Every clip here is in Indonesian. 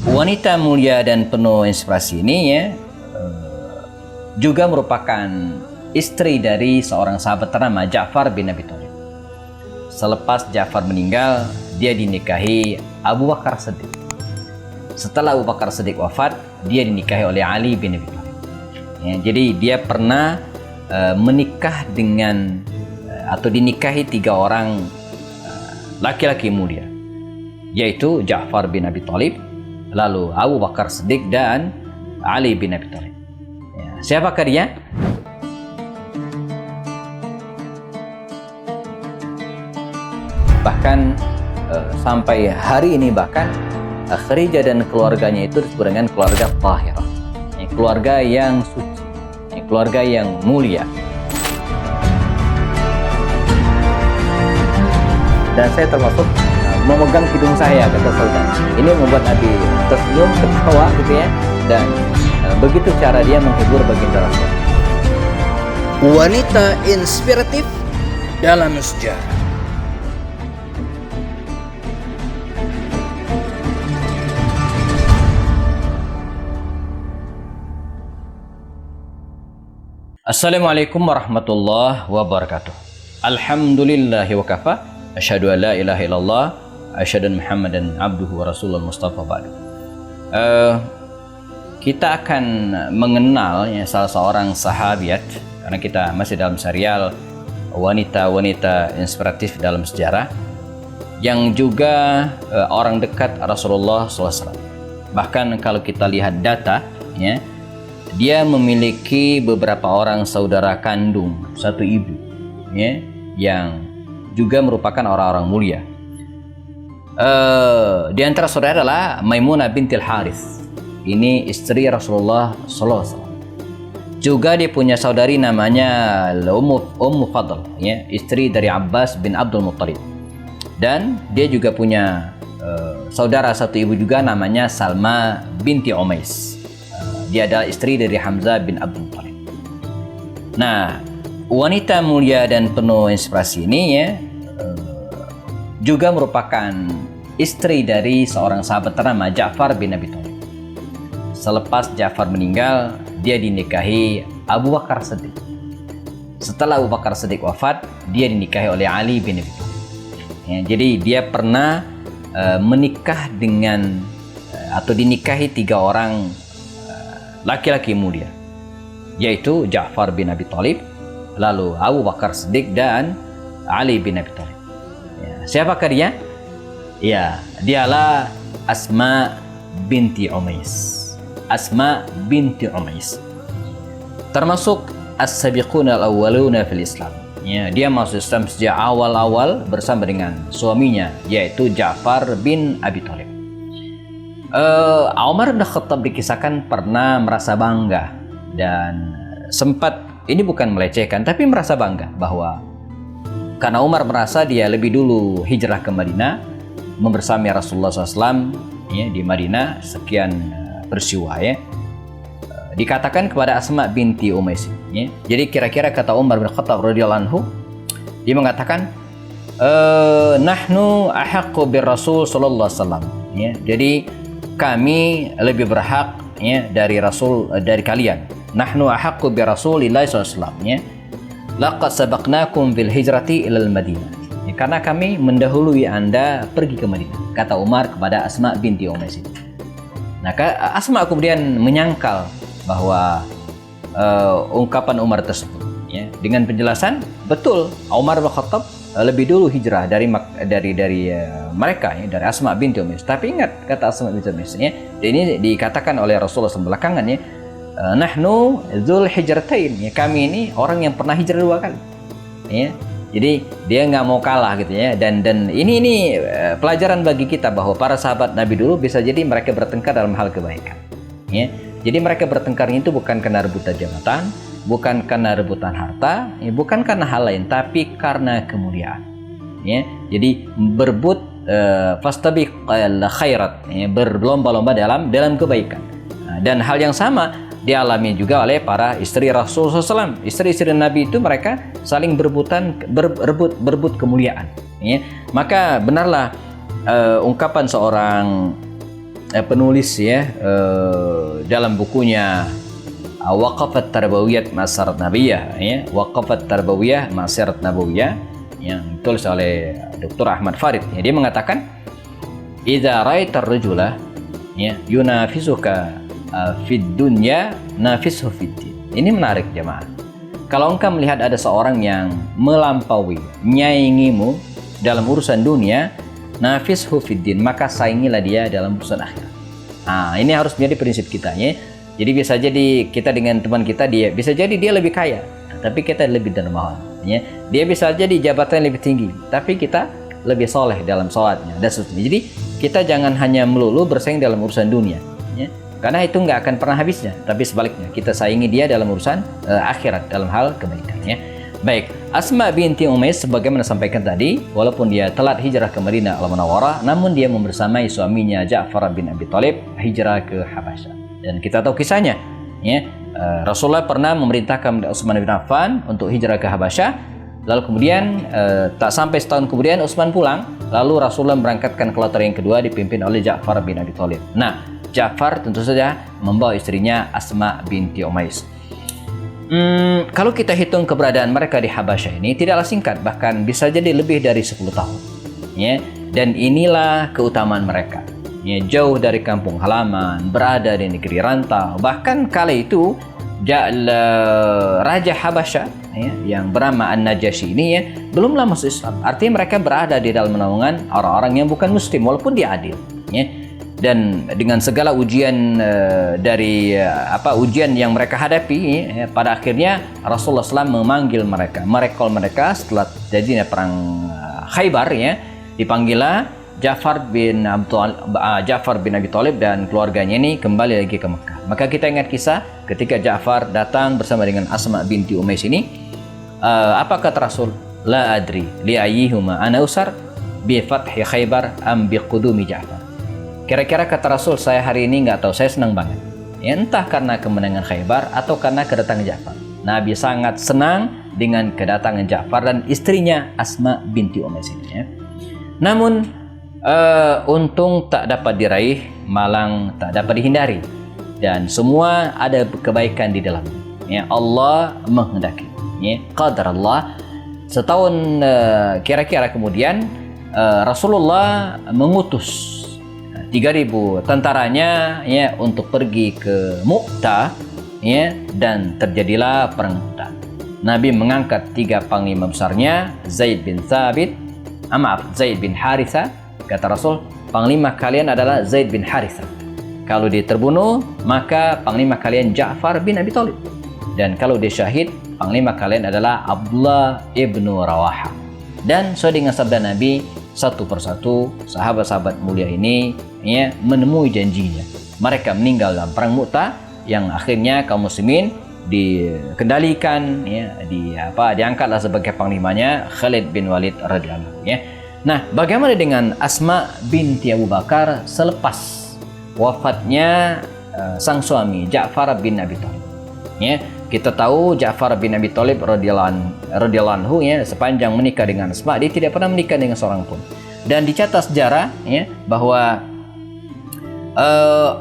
Wanita mulia dan penuh inspirasi ini ya juga merupakan istri dari seorang sahabat ternama Ja'far bin Abi Thalib. Selepas Ja'far meninggal, dia dinikahi Abu Bakar Siddiq. Setelah Abu Bakar Siddiq wafat, dia dinikahi oleh Ali bin Abi Thalib. Ya, jadi dia pernah menikah dengan atau dinikahi 3 orang laki-laki mulia, yaitu Ja'far bin Abi Thalib, lalu Abu Bakar Siddiq dan Ali bin Abi Thalib. Ya, siapakah dia? Bahkan sampai hari ini Khadijah dan keluarganya itu disebut dengan keluarga Tahirah, ya, keluarga yang suci, ya, keluarga yang mulia. Dan saya termasuk memegang hidung saya, kata Sultan. Ini membuat Nabi tersenyum, ketawa gitu ya, dan begitu cara dia menghibur baginda Rasul. Wanita inspiratif dalam sejarah. Assalamualaikum warahmatullahi wabarakatuh. Alhamdulillahi wa kafa. Asyhadu an la ilaha illallah, asyhadu anna Muhammadan abduhu wa rasulul mustafa ba'du. Kita akan mengenal ya, salah seorang sahabiat, karena kita masih dalam serial wanita-wanita inspiratif dalam sejarah, yang juga orang dekat Rasulullah SAW. Bahkan kalau kita lihat data, ya, dia memiliki beberapa orang saudara kandung, satu ibu, ya, yang juga merupakan orang-orang mulia. Di antara saudara adalah Maimunah bintil Harith. Ini istri Rasulullah SAW. Juga dia punya saudari namanya Ummu Fadl, ya, istri dari Abbas bin Abdul Muttalib. Dan dia juga punya saudara satu ibu juga namanya Salma binti Umais. Dia adalah istri dari Hamzah bin Abdul Muttalib. Nah, wanita mulia dan penuh inspirasi ini ya juga merupakan istri dari seorang sahabat ternama Ja'far bin Abi Thalib. Selepas Ja'far meninggal, dia dinikahi Abu Bakar Siddiq. Setelah Abu Bakar Siddiq wafat, dia dinikahi oleh Ali bin Abi Thalib. Ya, jadi dia pernah menikah dengan atau dinikahi 3 orang laki-laki mulia, yaitu Ja'far bin Abi Thalib, lalu Abu Bakar Siddiq dan Ali bin Abi Thalib. Ya, siapakah dia? Ya, dialah Asma binti Umais. Asma binti Umais termasuk as-sabiqun al-awwaluna fil Islam. Ya, dia masuk Islam sejak awal-awal bersama dengan suaminya, yaitu Ja'far bin Abi Thalib. Umar bin Khattab dikisahkan pernah merasa bangga dan sempat, ini bukan melecehkan, tapi merasa bangga bahwa karena Umar merasa dia lebih dulu hijrah ke Madinah membersami Rasulullah SAW ya, di Madinah sekian peristiwa ya. Dikatakan kepada Asma binti Umais ya. Jadi kira-kira kata Umar bin Khattab radhiyallahu anhu, dia mengatakan nahnu ahaqqu bir Rasul sallallahu alaihi wasallam ya. Jadi kami lebih berhak ya dari Rasul dari kalian. Nahnu ahaqqu bi Rasulillah sallallahu alaihi wasallam ya. Laqad sabaqnakum bil hijrati ilal Madinah. Ya, karena kami mendahului Anda pergi ke Madinah, kata Umar kepada Asma binti Umais ini. Nah, Asma kemudian menyangkal bahwa ungkapan Umar tersebut ya, dengan penjelasan betul Umar bin Khattab lebih dulu hijrah dari mereka ya, dari Asma binti Umais. Tapi ingat kata Asma binti Umais ya, ini dikatakan oleh Rasulullah sebelakangan ya, nahnu dzul hijratain ya, kami ini orang yang pernah hijrah 2 kali ya. Jadi dia nggak mau kalah gitu ya, dan ini pelajaran bagi kita bahwa para sahabat Nabi dulu bisa jadi mereka bertengkar dalam hal kebaikan ya. Jadi mereka bertengkarnya itu bukan karena rebutan jabatan, bukan karena rebutan harta ya, bukan karena hal lain, tapi karena kemuliaan ya. Jadi berebut fastabiqul khairat ya, berlomba-lomba dalam kebaikan. Nah, dan hal yang sama dialami juga oleh para istri Rasulullah SAW. Istri-istri Nabi itu mereka saling berebut kemuliaan ya. Maka benarlah ungkapan seorang penulis ya dalam bukunya Waqafat Tarbawiyah Ma'asyarat Nabawiyah ya, Waqafat Tarbawiyah Ma'asyarat Nabawiyah yang ditulis oleh Dr. Ahmad Farid ya, dia mengatakan idza ra'aitar rajula ya yunafisuka fid dunya nafishu fid din. Ini menarik jemaah. Kalau engkau melihat ada seorang yang melampaui, menyaingimu dalam urusan dunia, nafishu fid din, maka saingilah dia dalam urusan akhirat. Nah, ini harus menjadi prinsip kita ya. Jadi bisa jadi kita dengan teman kita, dia bisa jadi dia lebih kaya, tapi kita lebih dermawan ya. Dia bisa jadi jabatan lebih tinggi, tapi kita lebih soleh dalam sholatnya dan seterusnya. Jadi kita jangan hanya melulu bersaing dalam urusan dunia ya. Karena itu nggak akan pernah habisnya, tapi sebaliknya kita saingi dia dalam urusan akhirat, dalam hal kebaikan ya. Baik, Asma binti Umais sebagaimana sampaikan tadi, walaupun dia telat hijrah ke Madinah Al-Munawwarah, namun dia membersamai suaminya Ja'far bin Abi Thalib hijrah ke Habasyah. Dan kita tahu kisahnya ya. Rasulullah pernah memerintahkan Utsman bin Affan untuk hijrah ke Habasyah, lalu kemudian tak sampai setahun kemudian Utsman pulang, lalu Rasulullah berangkatkan kloter yang kedua dipimpin oleh Ja'far bin Abi Thalib. Nah, Ja'far tentu saja membawa istrinya Asma binti Umais. Kalau kita hitung keberadaan mereka di Habasyah ini tidaklah singkat, bahkan bisa jadi lebih dari 10 tahun ya. Dan inilah keutamaan mereka ya, jauh dari kampung halaman, berada di negeri rantau. Bahkan kala itu Raja Habasyah ya, yang bernama An-Najasyi ini ya, belumlah masuk Islam. Artinya mereka berada di dalam naungan orang-orang yang bukan muslim, walaupun dia adil ya. Dan dengan segala ujian ujian yang mereka hadapi ya, pada akhirnya Rasulullah SAW memanggil mereka, merekol mereka setelah terjadinya perang Khaybar ya. Dipanggillah Ja'far bin Abi Thalib dan keluarganya ini kembali lagi ke Mekah. Maka kita ingat kisah ketika Ja'far datang bersama dengan Asma binti Umais ini, apa kata Rasul? La adri li ayyihuma ana usar bi fathi Khaybar am bi qudumi Ja'far. Kira-kira kata Rasul, saya hari ini nggak tahu, saya senang banget ya, entah karena kemenangan Khaybar atau karena kedatangan Ja'far. Nabi sangat senang dengan kedatangan Ja'far dan istrinya Asma binti Umais ini ya. Namun untung tak dapat diraih, malang tak dapat dihindari, dan semua ada kebaikan di dalamnya ya. Allah menghendaki ya, qadar Allah. Setahun kira-kira kemudian Rasulullah mengutus 3.000 tentaranya ya untuk pergi ke Mu'tah ya, dan terjadilah perang Mu'tah. Nabi mengangkat 3 panglima besarnya, Zaid bin Haritha. Kata Rasul, panglima kalian adalah Zaid bin Haritha. Kalau dia terbunuh, maka panglima kalian Ja'far bin Abi Thalib. Dan kalau dia syahid, panglima kalian adalah Abdullah ibnu Rawaha. Dan sesuai dengan sabda Nabi, satu persatu sahabat-sahabat mulia ini ya, menemui janjinya. Mereka meninggal dalam perang Mu'tah yang akhirnya kaum muslimin dikendalikan ya, diangkatlah sebagai panglimanya Khalid bin Walid radhiyallahu ya. Nah, bagaimana dengan Asma binti Abu Bakar selepas wafatnya sang suami Ja'far bin Abi Thalib ya? Kita tahu Ja'far bin Abi Thalib radhiyallahu anhu ya, sepanjang menikah dengan Asma, dia tidak pernah menikah dengan seorang pun. Dan dicatat sejarah ya bahwa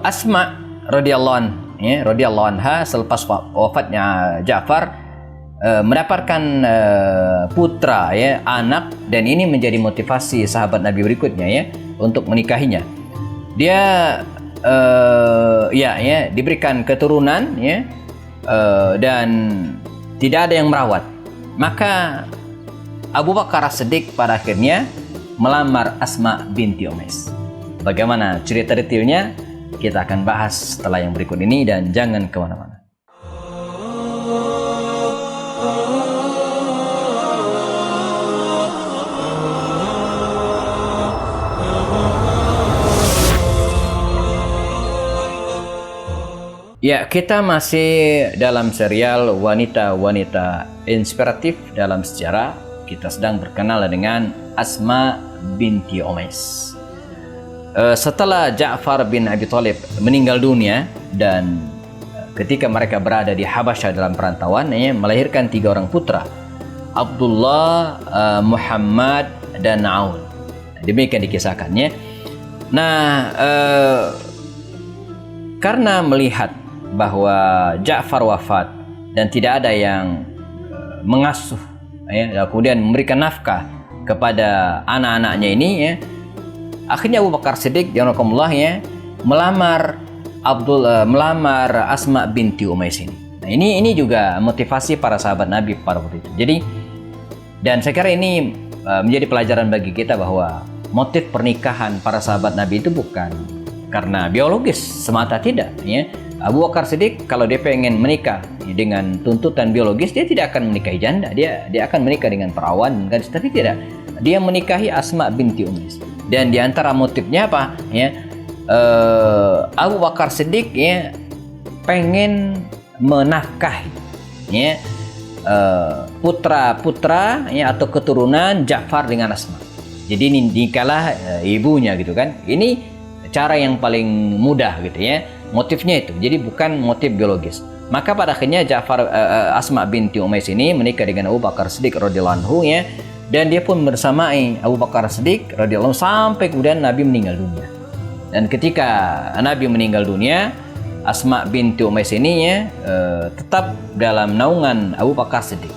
Asma radhiyallahu anha selepas wafatnya Ja'far mendapatkan putra ya, anak, dan ini menjadi motivasi sahabat Nabi berikutnya ya untuk menikahinya. Dia diberikan keturunan ya, dan tidak ada yang merawat. Maka Abu Bakar As-Siddiq pada akhirnya melamar Asma binti Umais. Bagaimana cerita detailnya? Kita akan bahas setelah yang berikut ini, dan jangan kemana-mana. Ya, kita masih dalam serial wanita-wanita inspiratif dalam sejarah. Kita sedang berkenal dengan Asma binti Umais. Setelah Ja'far bin Abi Thalib meninggal dunia, dan ketika mereka berada di Habasyah dalam perantauan, melahirkan 3 orang putra, Abdullah, Muhammad, dan Aun. Demikian dikisahkannya. Nah, karena melihat bahwa Ja'far wafat dan tidak ada yang mengasuh, ya, kemudian memberikan nafkah kepada anak-anaknya ini, ya, akhirnya Abu Bakar Siddiq ya melamar Asma binti Umais ini. Nah, ini juga motivasi para sahabat Nabi pada waktu itu. Jadi, dan saya kira ini menjadi pelajaran bagi kita bahwa motif pernikahan para sahabat Nabi itu bukan karena biologis semata, tidak, ya. Abu Bakar Siddiq kalau dia pengen menikah dengan tuntutan biologis, dia tidak akan menikahi janda, dia akan menikah dengan perawan, kan? Tapi tidak, dia menikahi Asma binti Umais. Dan diantara motifnya apa, ya, Abu Bakar Siddiq, ya, pengen menafkahi, ya, putra-putra, ya, atau keturunan Ja'far dengan Asma. Jadi ini nikalah ibunya, gitu kan. Ini cara yang paling mudah, gitu, ya. Motifnya itu, jadi bukan motif biologis. Maka pada akhirnya Asma binti Umais ini menikah dengan Abu Bakar Siddiq radhiyallahu anhu, ya, dan dia pun bersamai Abu Bakar Siddiq radhiyallahu anhu sampai kemudian Nabi meninggal dunia. Dan ketika Nabi meninggal dunia, Asma binti Umais ini, ya, tetap dalam naungan Abu Bakar Siddiq,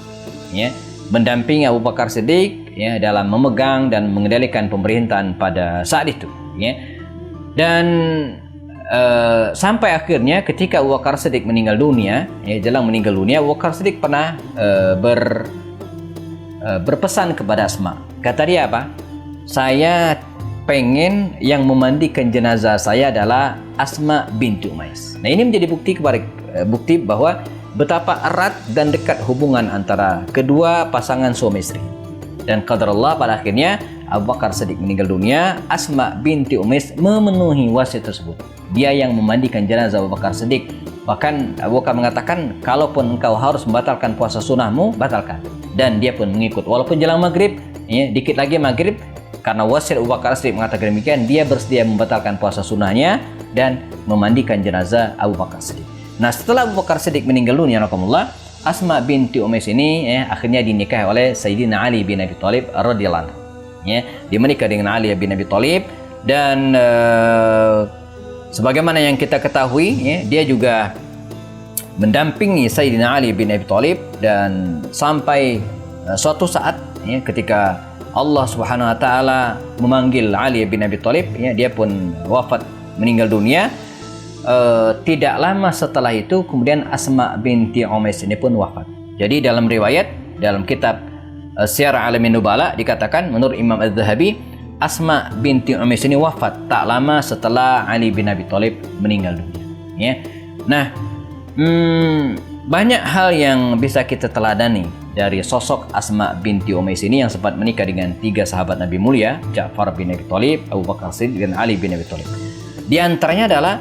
ya, mendampingi Abu Bakar Siddiq, ya, dalam memegang dan mengendalikan pemerintahan pada saat itu, ya. Dan sampai akhirnya ketika Abu Bakar Siddiq meninggal dunia, ya, jelang meninggal dunia, Abu Bakar Siddiq pernah berpesan kepada Asma. Kata dia apa? Saya pengen yang memandikan jenazah saya adalah Asma binti Umais. Nah, ini menjadi bukti bahwa betapa erat dan dekat hubungan antara kedua pasangan suami istri. Dan qadarullah pada akhirnya Abu Bakar Siddiq meninggal dunia, Asma binti Umais memenuhi wasiat tersebut. Dia yang memandikan jenazah Abu Bakar Siddiq. Bahkan Abu Bakar mengatakan, kalaupun engkau harus membatalkan puasa sunnahmu, batalkan. Dan dia pun mengikut. Walaupun jelang maghrib, ya, dikit lagi maghrib, karena wasiat Abu Bakar Siddiq mengatakan demikian, dia bersedia membatalkan puasa sunnahnya dan memandikan jenazah Abu Bakar Siddiq. Nah, setelah Abu Bakar Siddiq meninggal dunia, Asma binti Umais ini, ya, akhirnya dinikahi oleh Sayyidina Ali bin Abi Thalib radhiyallahu anhu. Ya, dia menikah dengan Ali bin Abi Thalib dan sebagaimana yang kita ketahui, ya, dia juga mendampingi Sayyidina Ali bin Abi Thalib dan sampai suatu saat, ya, ketika Allah Subhanahu wa taala memanggil Ali bin Abi Thalib, ya, dia pun wafat meninggal dunia. Tidak lama setelah itu kemudian Asma binti Umais ini pun wafat. Jadi dalam riwayat dalam kitab Syiar Alamin Nubala dikatakan menurut Imam Az-Zahabi, Asma binti Umais ini wafat tak lama setelah Ali bin Abi Thalib meninggal dunia, ya. Nah, banyak hal yang bisa kita teladani dari sosok Asma binti Umais ini yang sempat menikah dengan 3 sahabat Nabi mulia, Ja'far bin Abi Thalib, Abu Bakar Siddiq, dan Ali bin Abi Thalib. Di antaranya adalah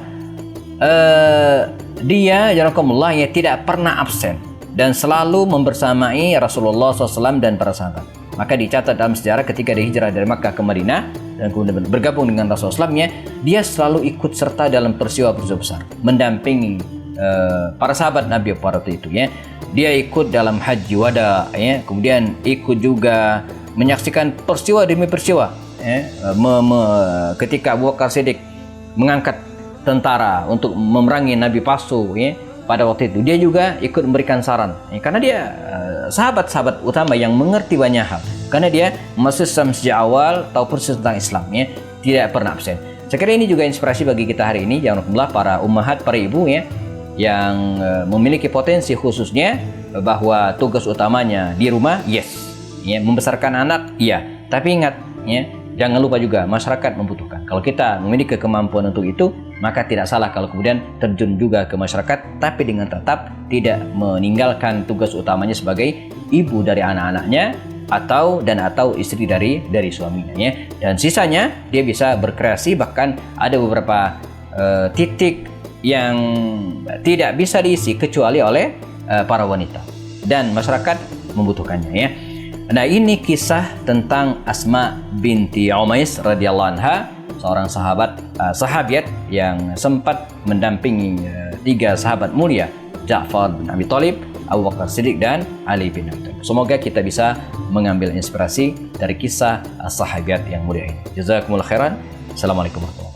dia jazakumullah, ya, tidak pernah absen dan selalu membersamai Rasulullah SAW dan para sahabat. Maka dicatat dalam sejarah ketika dia hijrah dari Makkah ke Madinah dan kemudian bergabung dengan Rasulullah SAW, ya, dia selalu ikut serta dalam peristiwa-peristiwa besar, mendampingi para sahabat Nabi pada waktu itu, ya. Dia ikut dalam haji wada, ya, kemudian ikut juga menyaksikan peristiwa demi peristiwa, ya. Ketika Abu Bakar Siddiq mengangkat tentara untuk memerangi Nabi palsu, ya, pada waktu itu dia juga ikut memberikan saran, ya, karena dia sahabat-sahabat utama yang mengerti banyak hal, karena dia masuk Islam sejak awal, tahu persis tentang Islam, ya, tidak pernah absen. Saya kira ini juga inspirasi bagi kita hari ini, jazakumullah, para ummahat, para ibu, ya, yang memiliki potensi khususnya bahwa tugas utamanya di rumah, yes, ya, membesarkan anak, iya, tapi ingat, ya, jangan lupa juga masyarakat membutuhkan. Kalau kita memiliki kemampuan untuk itu, maka tidak salah kalau kemudian terjun juga ke masyarakat, tapi dengan tetap tidak meninggalkan tugas utamanya sebagai ibu dari anak-anaknya atau istri dari suaminya, ya. Dan sisanya dia bisa berkreasi, bahkan ada beberapa titik yang tidak bisa diisi kecuali oleh para wanita dan masyarakat membutuhkannya, ya. Nah, ini kisah tentang Asma binti Umais radhiyallahu anha, seorang sahabiat yang sempat mendampingi 3 sahabat mulia, Ja'far bin Abi Thalib, Abu Bakar Siddiq, dan Ali bin Abi Thalib. Semoga kita bisa mengambil inspirasi dari kisah sahabiat yang mulia ini. Jazakumullah khairan. Assalamualaikum warahmatullahi wabarakatuh.